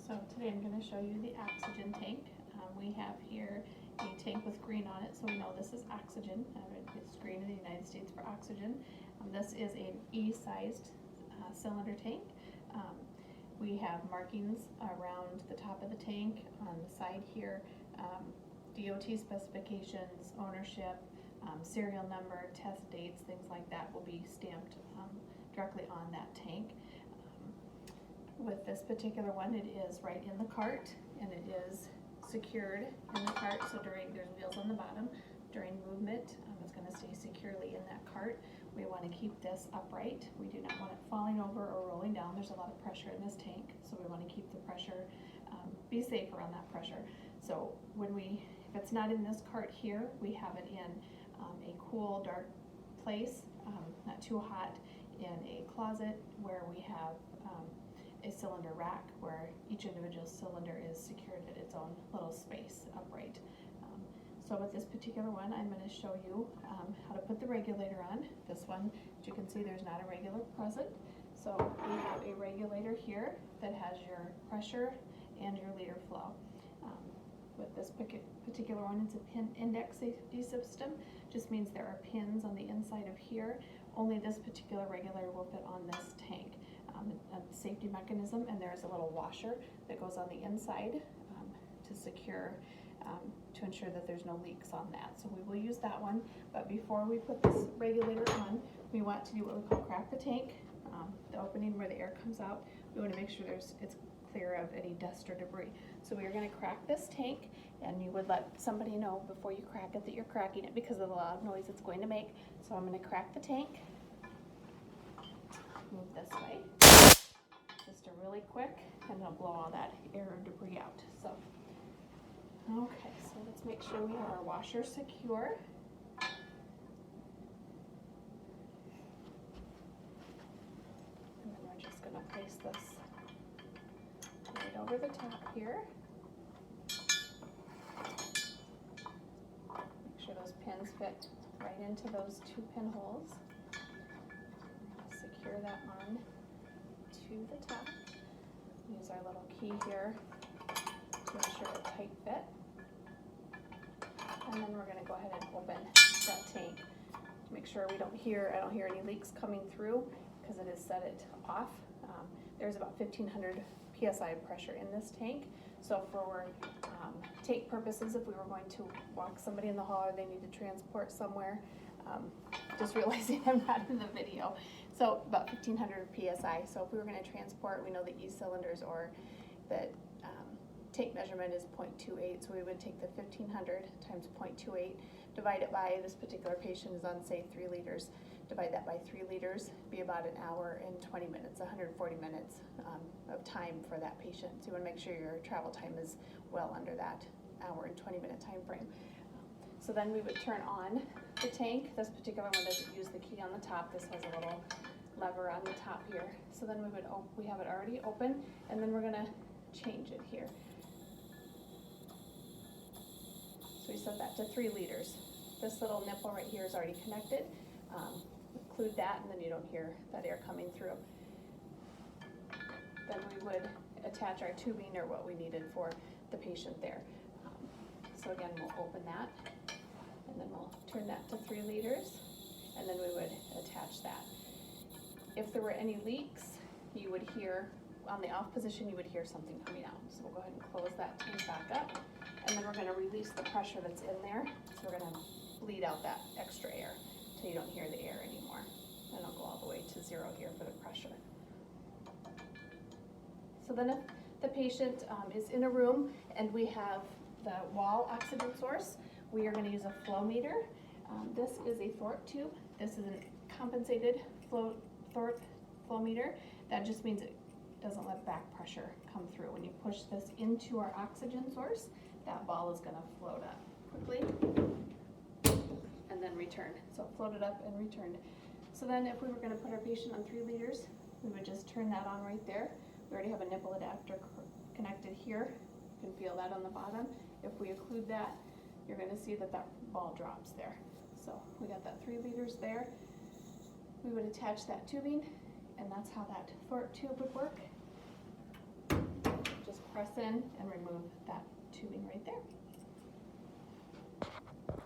So today I'm going to show you the oxygen tank. We have here a tank with green on it, so we know this is oxygen. It's green in the United States for oxygen. This is an E-sized cylinder tank. We have markings around the top of the tank, on the side here, DOT specifications, ownership, serial number, test dates, things like that will be stamped directly on that tank. With this particular one, it is right in the cart, and it is secured in the cart, so there's wheels on the bottom. During movement, it's going to stay securely in that cart. We want to keep this upright. We do not want it falling over or rolling down. There's a lot of pressure in this tank, so we want to keep the pressure, be safe around that pressure. So if it's not in this cart here, we have it in a cool, dark place, not too hot, in a closet where we have a cylinder rack where each individual cylinder is secured at its own little space upright. So with this particular one, I'm going to show you how to put the regulator on. This one, as you can see, there's not a regulator present. So we have a regulator here that has your pressure and your liter flow. With this particular one, it's a pin index safety system. Just means there are pins on the inside of here. Only this particular regulator will fit on this tank. A safety mechanism, and there's a little washer that goes on the inside to secure, to ensure that there's no leaks on that. So we will use that one, but before we put this regulator on, we want to do what we call crack the tank. The opening where the air comes out, we want to make sure it's clear of any dust or debris. So we are going to crack this tank, and you would let somebody know before you crack it that you're cracking it because of the loud noise it's going to make. So I'm going to crack the tank. Move this way, just a really quick, and it'll blow all that air and debris out. So, okay, so let's make sure we have our washer secure. And then we're just going to place this right over the top here. Make sure those pins fit right into those two pinholes. Secure that on to the top. Use our little key here to ensure a tight fit. And then we're going to go ahead and open that tank to make sure I don't hear any leaks coming through because it has set it off. There's about 1,500 psi pressure in this tank. So for tank purposes, if we were going to walk somebody in the hall or they need to transport somewhere, just realizing I'm not in the video. So about 1,500 psi. So if we were going to transport, we know the E-cylinders or the tank measurement is 0.28. So we would take the 1,500 times 0.28, divide it by, this particular patient is on, say, 3 liters. Divide that by 3 liters, be about an hour and 20 minutes, 140 minutes of time for that patient. So you want to make sure your travel time is well under that hour and 20 minute time frame. So then we would turn on the tank. This particular one doesn't use the key on the top. This has a little lever on the top here. So then we have it already open, and then we're going to change it here. So we set that to 3 liters. This little nipple right here is already connected. Include that, and then you don't hear that air coming through. Then we would attach our tubing or what we needed for the patient there. So again, we'll open that, and then we'll turn that to 3 liters, and then we would attach that. If there were any leaks, you would hear, on the off position, you would hear something coming out. So we'll go ahead and close that tank back up, and then we're going to release the pressure that's in there. So we're going to bleed out that extra air until you don't hear the air anymore. And it'll go all the way to 0 here for the pressure. So then if the patient is in a room and we have the wall oxygen source, we are going to use a flow meter. This is a Thorpe tube. This is a compensated Thorpe flow meter. That just means it doesn't let back pressure come through. When you push this into our oxygen source, that ball is going to float up quickly and then return. So float it up and returned. So then if we were going to put our patient on 3 liters, we would just turn that on right there. We already have a nipple adapter connected here. You can feel that on the bottom. If we occlude that, you're going to see that that ball drops there. So we got that 3 liters there. We would attach that tubing, and that's how that Thorpe tube would work. Just press in and remove that tubing right there.